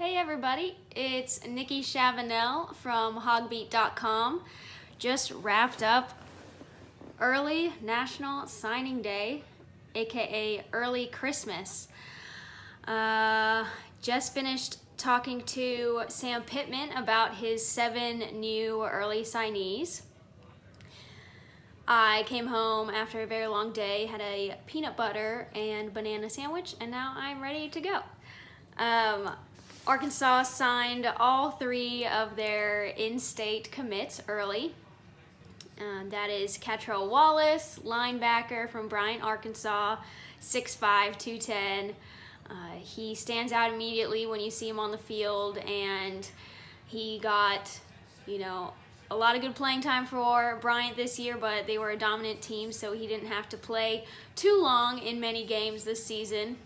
Hey everybody, it's Nikki Chavanel from HawgBeat.com. Just wrapped up early National Signing Day, aka early Christmas. Just finished talking to Sam Pittman about his 7 new early signees. I came home after a very long day, had a peanut butter and banana sandwich, and now I'm ready to go. Arkansas signed all 3 of their in-state commits early. That is Catrell Wallace, linebacker from Bryant, Arkansas, 6'5", 210. He stands out immediately when you see him on the field, and he got, a lot of good playing time for Bryant this year, but they were a dominant team, so he didn't have to play too long in many games this season.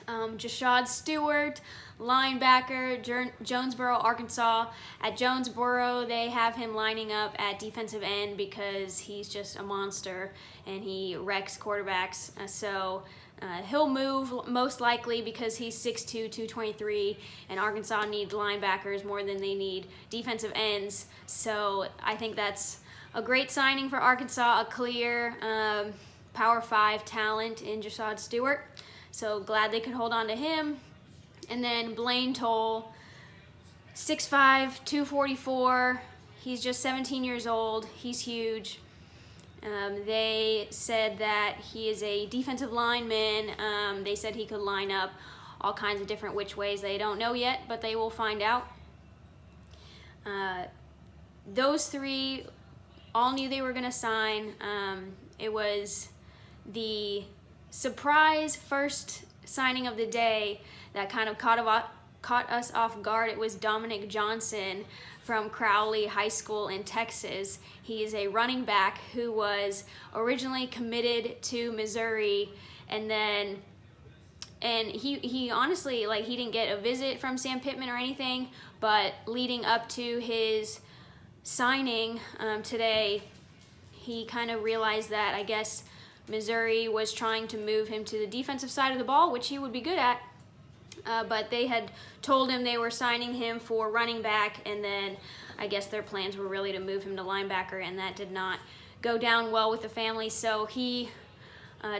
Jashad Stewart, linebacker, Jonesboro, Arkansas. At Jonesboro, they have him lining up at defensive end because he's just a monster and he wrecks quarterbacks. He'll move most likely because he's 6'2", 223, and Arkansas needs linebackers more than they need defensive ends. So I think that's a great signing for Arkansas, a clear Power 5 talent in Jashad Stewart. So glad they could hold on to him. And then Blaine Toll, 6'5", 244. He's just 17 years old. He's huge. They said that he is a defensive lineman. They said he could line up all kinds of different which ways. They don't know yet, but they will find out. Those 3 all knew they were going to sign. It was the surprise first signing of the day that kind of caught us off guard. It was Dominic Johnson from Crowley High School in Texas. He is a running back who was originally committed to Missouri, and he honestly, he didn't get a visit from Sam Pittman or anything, but leading up to his signing today, he kind of realized that, I guess, Missouri was trying to move him to the defensive side of the ball, which he would be good at, but they had told him they were signing him for running back, and then I guess their plans were really to move him to linebacker, and that did not go down well with the family. So he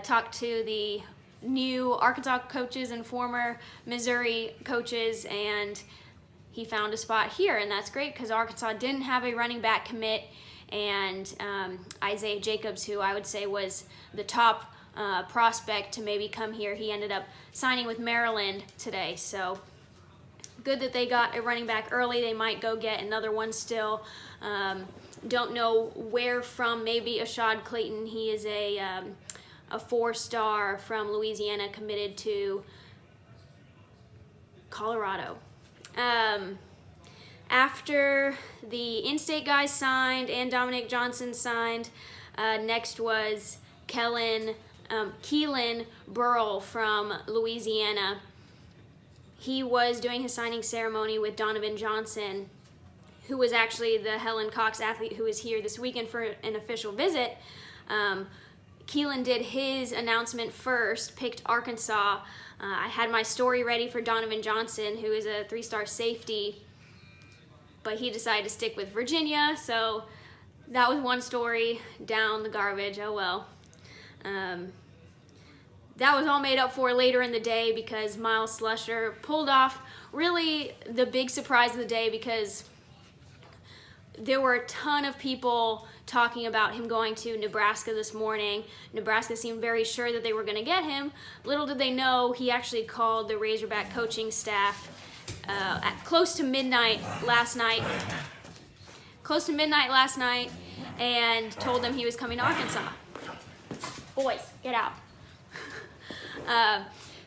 talked to the new Arkansas coaches and former Missouri coaches, and he found a spot here, and that's great because Arkansas didn't have a running back commit. And Isaiah Jacobs, who I would say was the top prospect to maybe come here, he ended up signing with Maryland today. So good that they got a running back early. They might go get another one still. Don't know where from. Maybe Ashad Clayton. He is a 4-star from Louisiana, committed to Colorado. After the in-state guys signed and Dominic Johnson signed, next was Keelan Burrell from Louisiana. He was doing his signing ceremony with Donovan Johnson, who was actually the Helen Cox athlete who was here this weekend for an official visit. Keelan did his announcement first, picked Arkansas. I had my story ready for Donovan Johnson, who is a 3-star safety, but he decided to stick with Virginia, so that was one story down the garbage. Oh well. That was all made up for later in the day because Miles Slusher pulled off really the big surprise of the day, because there were a ton of people talking about him going to Nebraska this morning. Nebraska seemed very sure that they were going to get him. Little did they know, he actually called the Razorback coaching staff at close to midnight last night, and told them he was coming to Arkansas. Boys, get out.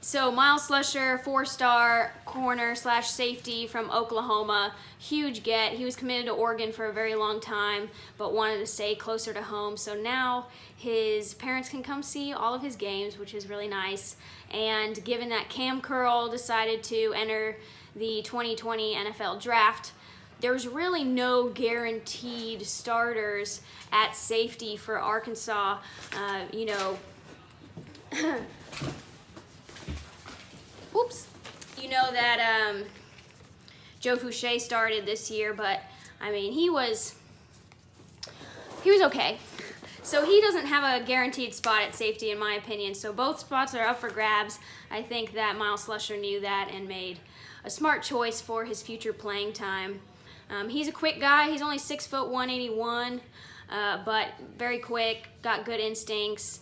So Miles Slusher, 4-star corner / safety from Oklahoma, huge get. He was committed to Oregon for a very long time, but wanted to stay closer to home. So now his parents can come see all of his games, which is really nice. And given that Cam Curl decided to enter the 2020 NFL Draft, there's really no guaranteed starters at safety for Arkansas. Oops. You know that Joe Fouché started this year, but I mean, he was okay. So he doesn't have a guaranteed spot at safety, in my opinion. So both spots are up for grabs. I think that Miles Slusher knew that and made a smart choice for his future playing time. He's a quick guy. He's only 6 foot 181, but very quick, got good instincts.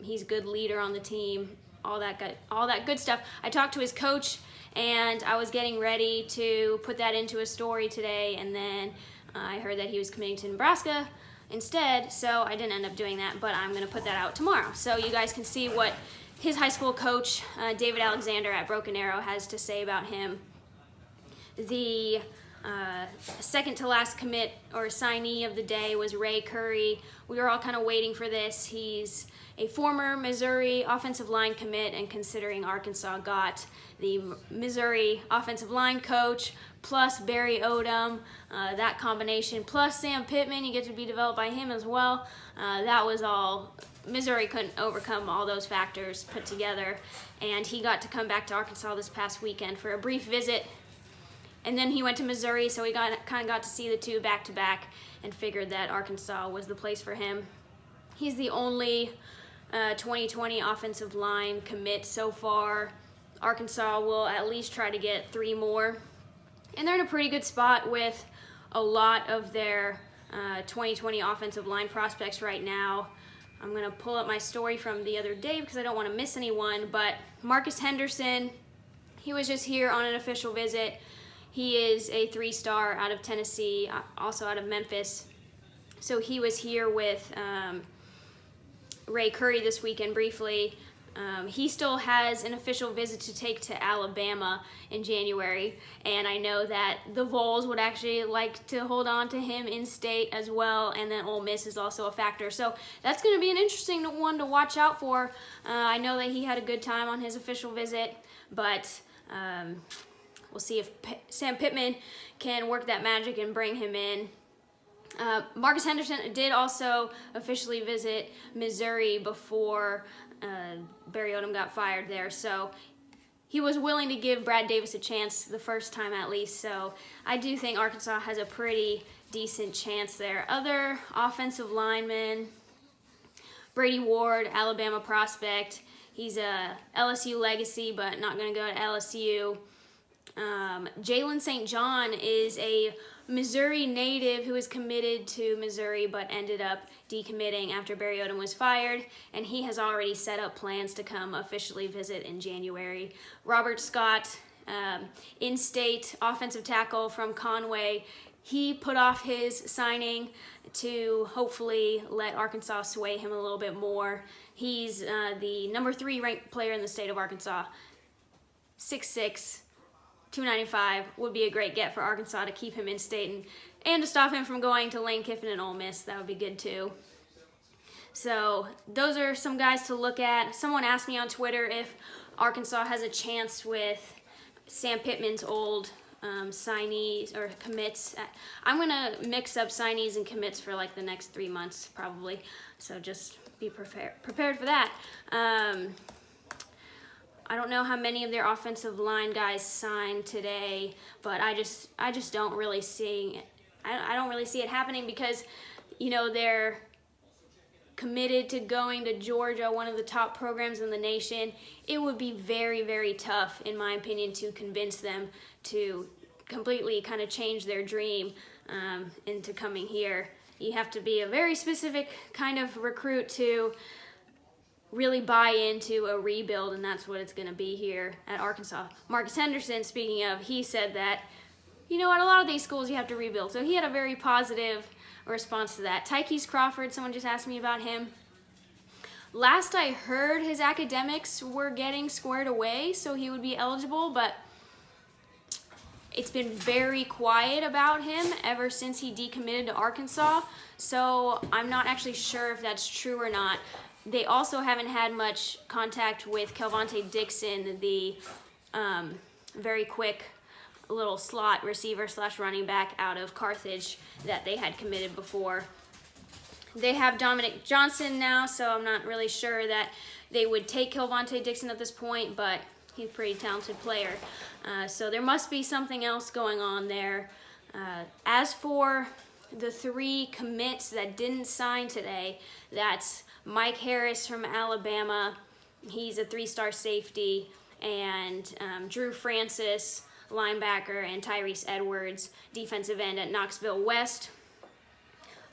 He's a good leader on the team, all that good stuff. I talked to his coach, and I was getting ready to put that into a story today, and then I heard that he was committing to Nebraska instead, so I didn't end up doing that, but I'm going to put that out tomorrow. So you guys can see what his high school coach, David Alexander at Broken Arrow, has to say about him. The second to last commit or signee of the day was Ray Curry. We were all kind of waiting for this. He's a former Missouri offensive line commit, and considering Arkansas got the Missouri offensive line coach plus Barry Odom, that combination, plus Sam Pittman, you get to be developed by him as well. That was all. Missouri couldn't overcome all those factors put together, and he got to come back to Arkansas this past weekend for a brief visit, and then he went to Missouri, so he kind of got to see the two back to back and figured that Arkansas was the place for him. He's the only 2020 offensive line commit so far. Arkansas will at least try to get 3 more, and they're in a pretty good spot with a lot of their 2020 offensive line prospects right now. I'm going to pull up my story from the other day because I don't want to miss anyone, but Marcus Henderson, he was just here on an official visit. He is a 3-star out of Tennessee, also out of Memphis. So he was here with Ray Curry this weekend briefly. He still has an official visit to take to Alabama in January, and I know that the Vols would actually like to hold on to him in state as well, and then Ole Miss is also a factor. So that's going to be an interesting one to watch out for. I know that he had a good time on his official visit, but we'll see if Sam Pittman can work that magic and bring him in. Marcus Henderson did also officially visit Missouri before Barry Odom got fired there, so he was willing to give Brad Davis a chance the first time at least, so I do think Arkansas has a pretty decent chance there. Other offensive linemen, Brady Ward, Alabama prospect. He's a LSU legacy, but not going to go to LSU. Jalen St. John is a Missouri native who is committed to Missouri but ended up decommitting after Barry Odom was fired, and he has already set up plans to come officially visit in January. Robert Scott, in-state offensive tackle from Conway, he put off his signing to hopefully let Arkansas sway him a little bit more. He's the number 3 ranked player in the state of Arkansas. 6'6", 295 would be a great get for Arkansas to keep him in state and to stop him from going to Lane Kiffin and Ole Miss. That would be good too. So those are some guys to look at. Someone asked me on Twitter if Arkansas has a chance with Sam Pittman's old signees or commits. I'm going to mix up signees and commits for like the next 3 months probably. So just be prepared for that. I don't know how many of their offensive line guys signed today, but I just don't really see I don't really see it happening because, you know, they're committed to going to Georgia, one of the top programs in the nation. It would be very, very tough, in my opinion, to convince them to completely kind of change their dream into coming here. You have to be a very specific kind of recruit to really buy into a rebuild, and that's what it's going to be here at Arkansas. Marcus Henderson, speaking of, he said that, you know, at a lot of these schools you have to rebuild. So he had a very positive response to that. Tykees Crawford, someone just asked me about him. Last I heard, his academics were getting squared away, so he would be eligible, but it's been very quiet about him ever since he decommitted to Arkansas, so I'm not actually sure if that's true or not. They also haven't had much contact with Kelvontae Dixon, the very quick little slot receiver / running back out of Carthage that they had committed before. They have Dominic Johnson now, so I'm not really sure that they would take Kelvontae Dixon at this point, but He's a pretty talented player. So there must be something else going on there. As for the 3 commits that didn't sign today, that's Mike Harris from Alabama. He's a 3-star safety. And Drew Francis, linebacker, and Tyrese Edwards, defensive end at Knoxville West.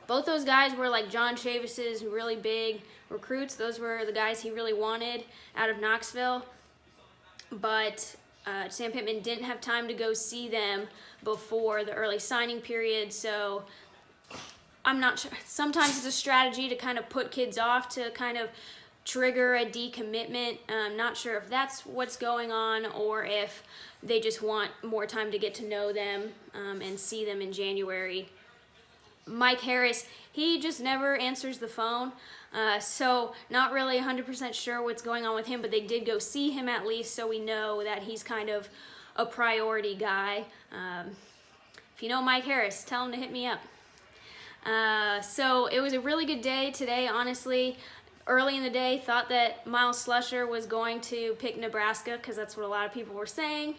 Both those guys were like John Chavis's really big recruits. Those were the guys he really wanted out of Knoxville. But Sam Pittman didn't have time to go see them before the early signing period, so I'm not sure. Sometimes it's a strategy to kind of put kids off to kind of trigger a decommitment. I'm not sure if that's what's going on or if they just want more time to get to know them and see them in January. Mike Harris, he just never answers the phone, so not really 100% sure what's going on with him, but they did go see him at least, so we know that he's kind of a priority guy. If you know Mike Harris, tell him to hit me up. So it was a really good day today, honestly. Early in the day, thought that Miles Slusher was going to pick Nebraska because that's what a lot of people were saying.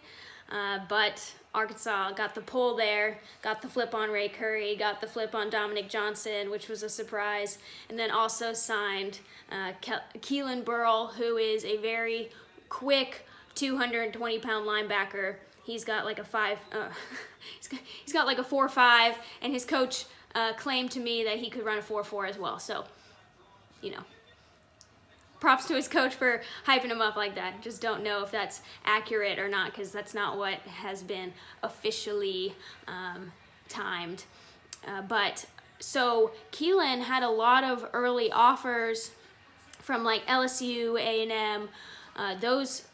But Arkansas got the pull there, got the flip on Ray Curry, got the flip on Dominic Johnson, which was a surprise, and then also signed Keelan Burrell, who is a very quick 220-pound linebacker. He's got like a 4.5, and his coach claimed to me that he could run a 4.4 as well. So, you know, props to his coach for hyping him up like that. Just don't know if that's accurate or not, because that's not what has been officially timed. But so Keelan had a lot of early offers from like LSU, A&M,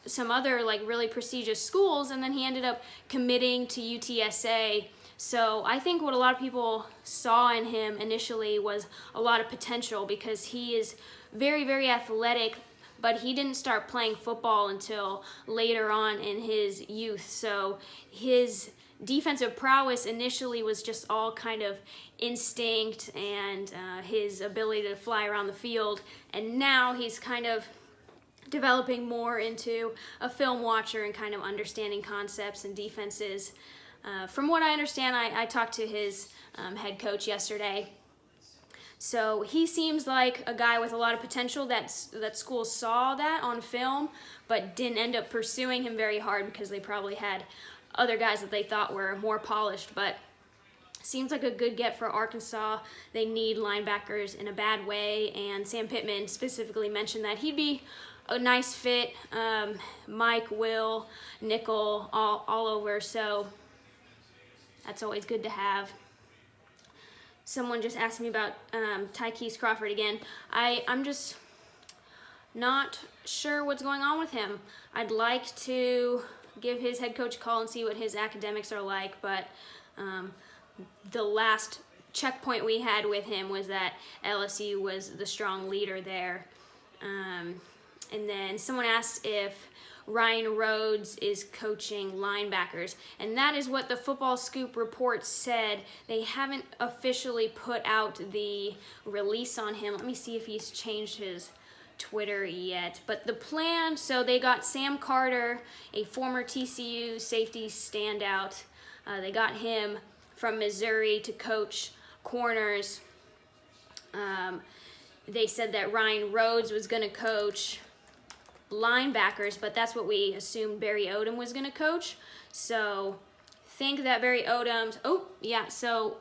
some other like really prestigious schools, and then he ended up committing to UTSA. So I think what a lot of people saw in him initially was a lot of potential, because he is very, very athletic, but he didn't start playing football until later on in his youth. So his defensive prowess initially was just all kind of instinct and his ability to fly around the field. And now he's kind of developing more into a film watcher and kind of understanding concepts and defenses. From what I understand, I talked to his head coach yesterday. So he seems like a guy with a lot of potential. That school saw that on film, but didn't end up pursuing him very hard because they probably had other guys that they thought were more polished. But seems like a good get for Arkansas. They need linebackers in a bad way, and Sam Pittman specifically mentioned that he'd be a nice fit. Mike, Will, nickel, all over. So that's always good to have. Someone just asked me about Tykees Crawford again. I'm just not sure what's going on with him. I'd like to give his head coach a call and see what his academics are like, but the last checkpoint we had with him was that LSU was the strong leader there. And then someone asked if Ryan Rhoads is coaching linebackers, and that is what the Football Scoop report said. They haven't officially put out the release on him. Let me see if he's changed his Twitter yet. But the plan, so they got Sam Carter, a former TCU safety standout. They got him from Missouri to coach corners. They said that Ryan Rhoads was going to coach linebackers, but that's what we assumed Barry Odom was going to coach. So think that Barry Odom's, so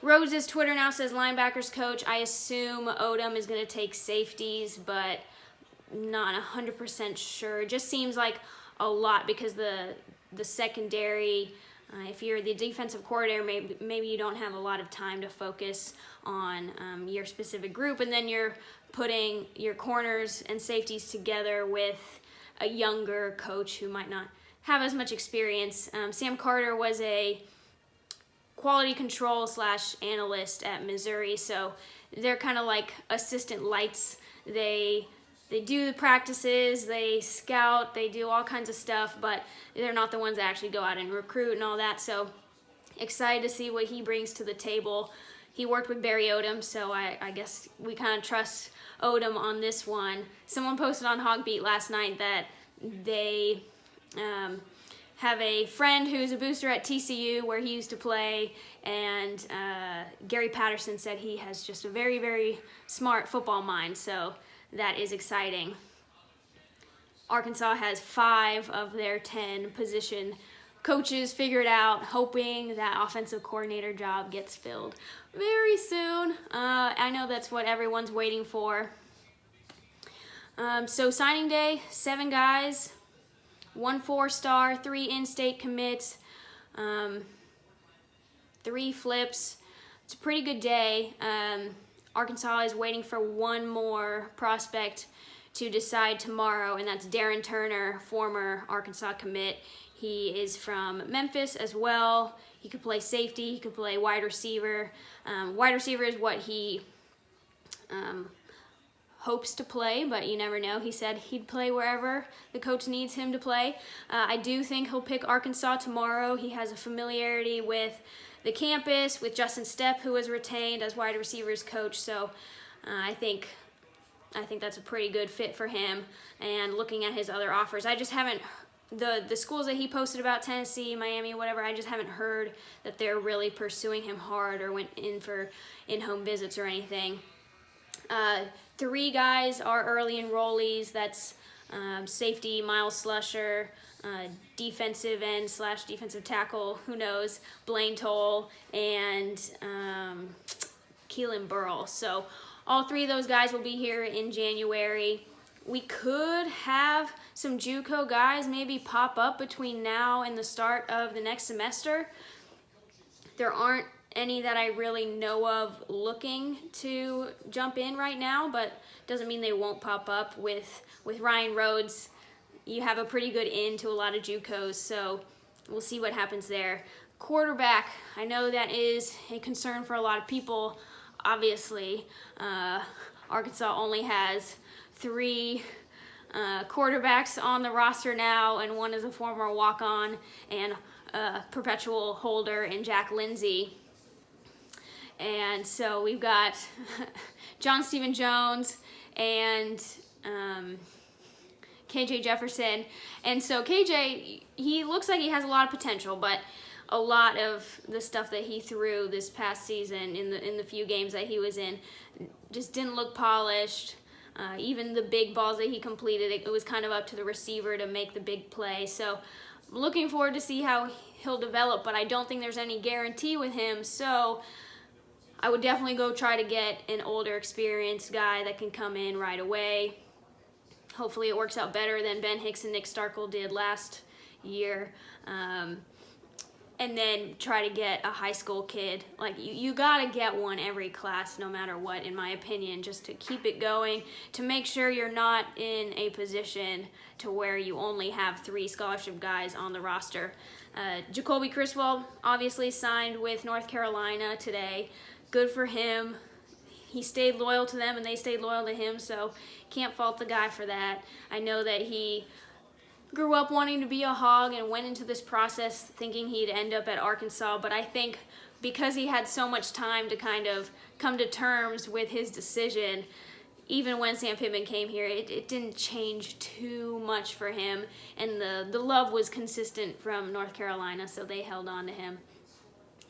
Rhoads' Twitter now says linebackers coach. I assume Odom is going to take safeties, but not 100% sure. It just seems like a lot because the secondary, if you're the defensive coordinator, maybe you don't have a lot of time to focus on your specific group, and then you're putting your corners and safeties together with a younger coach who might not have as much experience. Sam Carter was a quality control / analyst at Missouri, so they're kind of like assistant lights. They do the practices, they scout, they do all kinds of stuff, but they're not the ones that actually go out and recruit and all that. So excited to see what he brings to the table. He worked with Barry Odom, so I guess we kind of trust Odom on this one. Someone posted on HawgBeat last night that they have a friend who's a booster at TCU where he used to play, and Gary Patterson said he has just a very, very smart football mind, so that is exciting. Arkansas has 5 of their 10 position coaches figured out, hoping that offensive coordinator job gets filled very soon. I know that's what everyone's waiting for. So signing day, 7 guys, 1 4-star, 3 in-state commits, 3 flips. It's a pretty good day. Arkansas is waiting for 1 more prospect to decide tomorrow, and that's Darren Turner, former Arkansas commit. He is from Memphis as well. He could play safety, he could play wide receiver. Wide receiver is what he hopes to play, but you never know. He said he'd play wherever the coach needs him to play. I do think he'll pick Arkansas tomorrow. He has a familiarity with the campus, with Justin Stepp, who was retained as wide receivers coach, so I think that's a pretty good fit for him. And looking at his other offers, I just haven't, the schools that he posted about, Tennessee, Miami, whatever, I just haven't heard that they're really pursuing him hard or went in for in-home visits or anything. 3 guys are early enrollees. That's safety, Miles Slusher, defensive end / defensive tackle, who knows, Blaine Toll, and Keelan Burrell. So all 3 of those guys will be here in January. We could have some JUCO guys maybe pop up between now and the start of the next semester. There aren't any that I really know of looking to jump in right now, but doesn't mean they won't pop up. With Ryan Rhoads, you have a pretty good in to a lot of JUCOs, so we'll see what happens there. Quarterback, I know that is a concern for a lot of people. Obviously, Arkansas only has 3 quarterbacks on the roster now, and one is a former walk-on and perpetual holder in Jack Lindsey. And so we've got John Stephen Jones and KJ Jefferson. And so KJ, he looks like he has a lot of potential, but a lot of the stuff that he threw this past season in the few games that he was in just didn't look polished. Even the big balls that he completed, it was kind of up to the receiver to make the big play. So I'm looking forward to see how he'll develop, but I don't think there's any guarantee with him. So I would definitely go try to get an older, experienced guy that can come in right away. Hopefully it works out better than Ben Hicks and Nick Starkel did last year. And then try to get a high school kid. Like, you gotta get one every class no matter what, in my opinion, just to keep it going, to make sure you're not in a position to where you only have 3 scholarship guys on the roster. Jacoby Criswell obviously signed with North Carolina today. Good for him. He stayed loyal to them and they stayed loyal to him, so can't fault the guy for that. I know that he grew up wanting to be a Hog and went into this process thinking he'd end up at Arkansas, but I think because he had so much time to kind of come to terms with his decision, even when Sam Pittman came here, it didn't change too much for him, and the love was consistent from North Carolina, so they held on to him.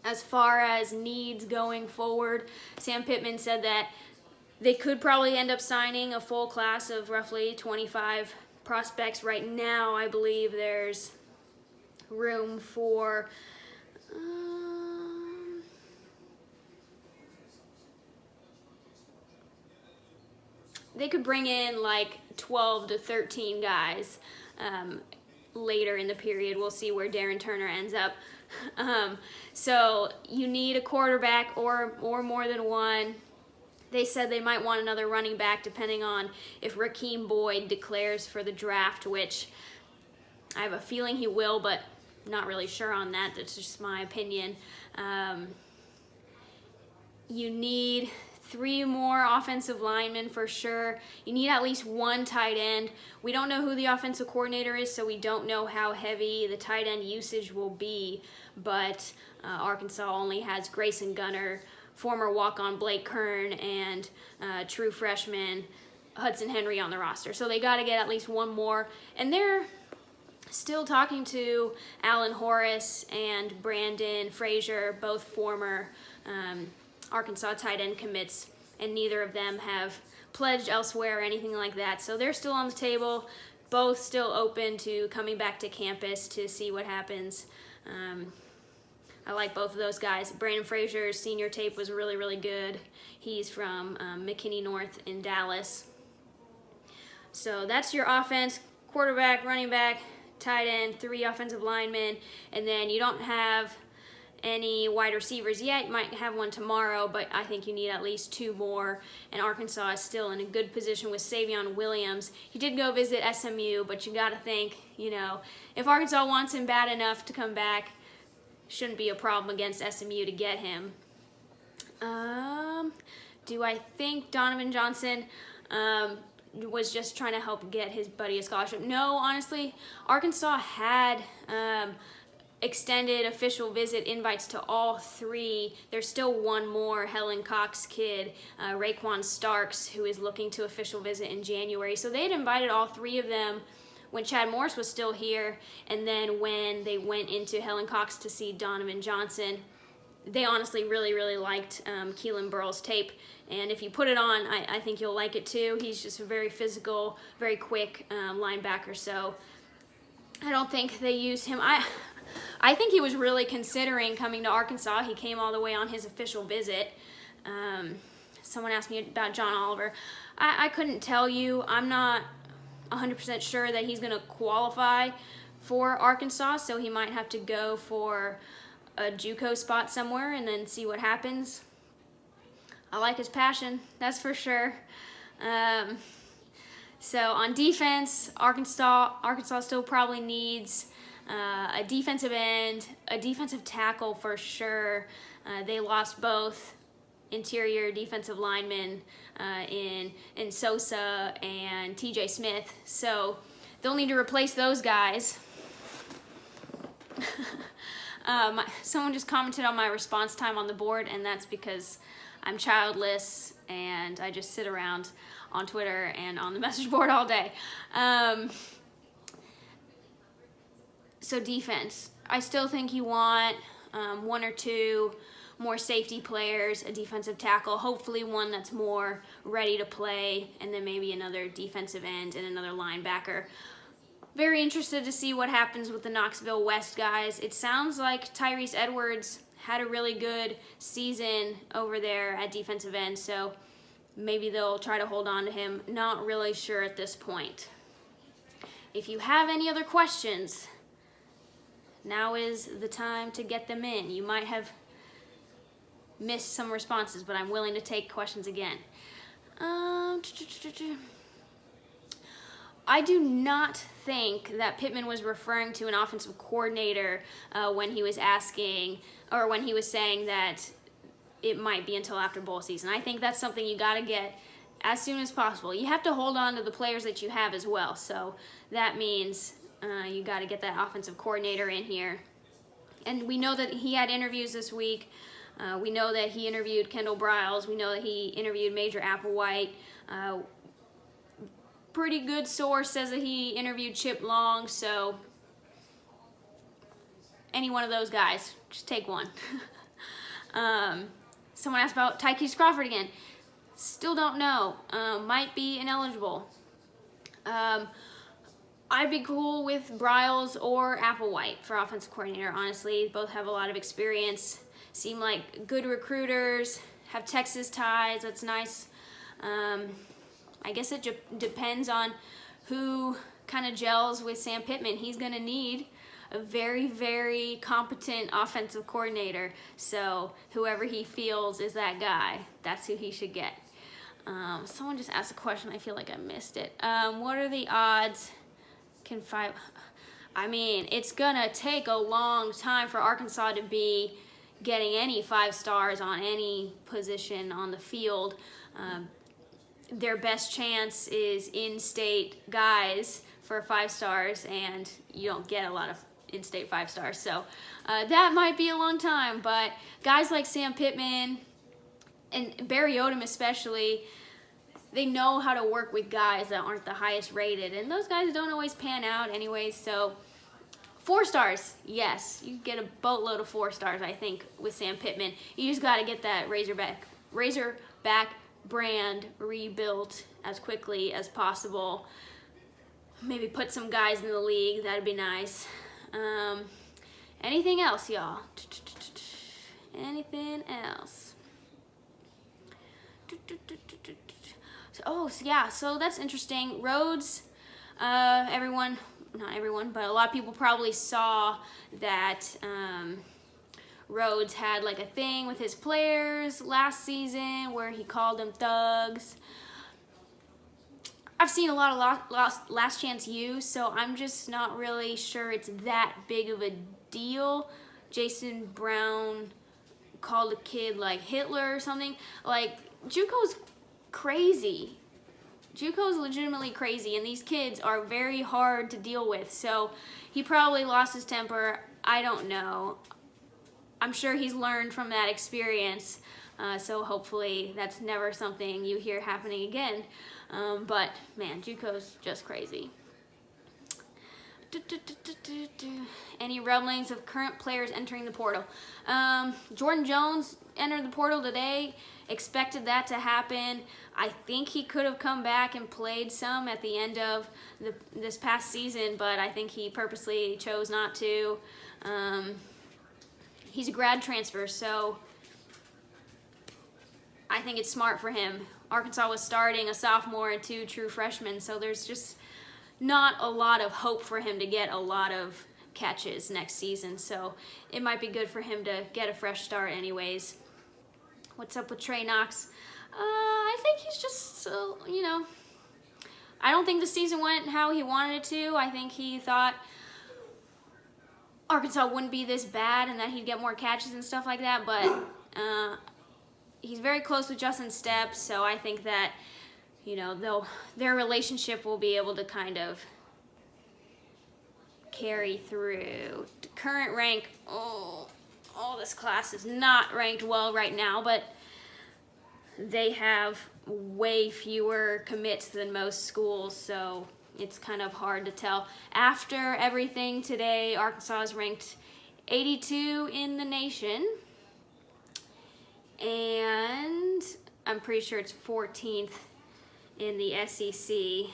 As far as needs going forward, Sam Pittman said that they could probably end up signing a full class of roughly 25 prospects. Right now, I believe there's room for they could bring in like 12 to 13 guys later in the period. We'll see where Darren Turner ends up. So you need a quarterback or more than one. They said they might want another running back depending on if Rakeem Boyd declares for the draft, which I have a feeling he will, but not really sure on that. That's just my opinion. You need 3 more offensive linemen for sure. You need at least 1 tight end. We don't know who the offensive coordinator is, so we don't know how heavy the tight end usage will be, but Arkansas only has Grayson Gunner, former walk-on Blake Kern, and true freshman Hudson Henry on the roster. So they got to get at least one more. And they're still talking to Alan Horace and Brandon Frazier, both former Arkansas tight end commits, and neither of them have pledged elsewhere or anything like that. So they're still on the table, both still open to coming back to campus to see what happens. I like both of those guys. Brandon Frazier's senior tape was really, really good. He's from McKinney North in Dallas. So that's your offense: quarterback, running back, tight end, 3 offensive linemen, and then you don't have any wide receivers yet. You might have one tomorrow, but I think you need at least 2 more, and Arkansas is still in a good position with Savion Williams. He did go visit SMU, but you got to think, if Arkansas wants him bad enough to come back, shouldn't be a problem against SMU to get him. Do I think Donovan Johnson was just trying to help get his buddy a scholarship? No, honestly, Arkansas had extended official visit invites to all 3. There's still one more Helen Cox kid, Raekwon Starks, who is looking to official visit in January. So they had invited all 3 of them when Chad Morris was still here, and then when they went into Helen Cox to see Donovan Johnson, they honestly really, really liked Keelan Burrell's tape. And if you put it on, I think you'll like it too. He's just a very physical, very quick linebacker. So I don't think they used him. I think he was really considering coming to Arkansas. He came all the way on his official visit. Someone asked me about John Oliver. I couldn't tell you. I'm not 100% sure that he's going to qualify for Arkansas, so he might have to go for a JUCO spot somewhere and then see what happens. I like his passion, that's for sure. So on defense, Arkansas still probably needs a defensive end, a defensive tackle for sure. They lost both interior defensive linemen in Sosa and TJ Smith, so they'll need to replace those guys. Someone just commented on my response time on the board, and that's because I'm childless and I just sit around on Twitter and on the message board all day. So defense, I still think you want 1 or 2 more safety players, a defensive tackle, hopefully one that's more ready to play, and then maybe another defensive end and another linebacker. Very interested to see what happens with the Knoxville West guys. It sounds like Tyrese Edwards had a really good season over there at defensive end, so maybe they'll try to hold on to him. Not really sure at this point. If you have any other questions, now is the time to get them in. You might have missed some responses, but I'm willing to take questions again. I do not think that Pittman was referring to an offensive coordinator when he was asking, or when he was saying that it might be until after bowl season. I think that's something you got to get as soon as possible. You have to hold on to the players that you have as well, so that means you got to get that offensive coordinator in here. And we know that he had interviews this week. We know that he interviewed Kendall Briles. We know that he interviewed Major Applewhite. Pretty good source says that he interviewed Chip Long, so any one of those guys, just take one. Someone asked about Tykees Crawford again. Still don't know. Might be ineligible. I'd be cool with Briles or Applewhite for offensive coordinator, honestly. Both have a lot of experience, seem like good recruiters, have Texas ties, that's nice. I guess it depends on who kind of gels with Sam Pittman. He's going to need a very, very competent offensive coordinator. So whoever he feels is that guy, that's who he should get. Someone just asked a question. I feel like I missed it. What are the odds? I mean, it's going to take a long time for Arkansas to be getting any 5 stars on any position on the field. Their best chance is in-state guys for 5 stars, and you don't get a lot of in-state 5 stars. So that might be a long time, but guys like Sam Pittman and Barry Odom especially, they know how to work with guys that aren't the highest rated, and those guys don't always pan out anyways. So 4 stars, yes, you get a boatload of 4 stars, I think, with Sam Pittman. You just got to get that Razorback brand rebuilt as quickly as possible. Maybe put some guys in the league, that'd be nice. Anything else, y'all? Anything else? So that's interesting. Rhoads, not everyone, but a lot of people probably saw that Rhoads had like a thing with his players last season where he called them thugs. I've seen a lot of Last Chance U, so I'm just not really sure it's that big of a deal. Jason Brown called a kid like Hitler or something. Like, JUCO's crazy. JUCO's legitimately crazy, and these kids are very hard to deal with. So he probably lost his temper. I don't know. I'm sure he's learned from that experience. So hopefully that's never something you hear happening again. But man, JUCO's just crazy. Any rumblings of current players entering the portal? Jordan Jones entered the portal today. Expected that to happen. I think he could have come back and played some at the end of this past season, but I think he purposely chose not to. He's a grad transfer, so I think it's smart for him. Arkansas was starting a sophomore and 2 true freshmen, so there's just not a lot of hope for him to get a lot of catches next season, so it might be good for him to get a fresh start anyways. What's up with Trey Knox? I think he's just, I don't think the season went how he wanted it to. I think he thought Arkansas wouldn't be this bad and that he'd get more catches and stuff like that, but he's very close with Justin Stepp, so I think that, their relationship will be able to kind of carry through. The current rank, this class is not ranked well right now, but they have way fewer commits than most schools, so it's kind of hard to tell. After everything today, Arkansas is ranked 82 in the nation, and I'm pretty sure it's 14th in the SEC.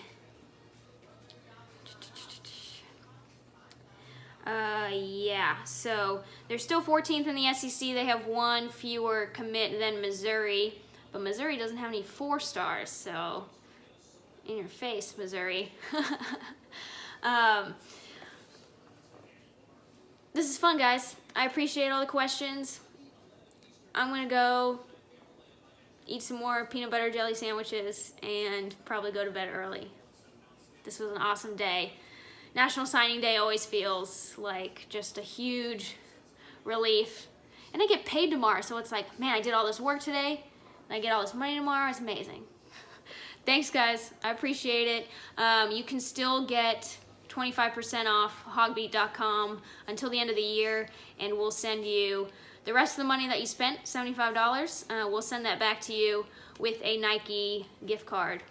So they're still 14th in the SEC. They have 1 fewer commit than Missouri, but Missouri doesn't have any 4 stars, so in your face, Missouri. This is fun, guys. I appreciate all the questions. I'm gonna go eat some more peanut butter jelly sandwiches and probably go to bed early. This was an awesome day. National Signing Day always feels like just a huge relief. And I get paid tomorrow, so it's like, man, I did all this work today, and I get all this money tomorrow. It's amazing. Thanks, guys. I appreciate it. You can still get 25% off HawgBeat.com until the end of the year, and we'll send you the rest of the money that you spent, $75. We'll send that back to you with a Nike gift card.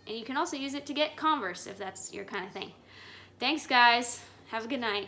And you can also use it to get Converse if that's your kind of thing. Thanks, guys. Have a good night.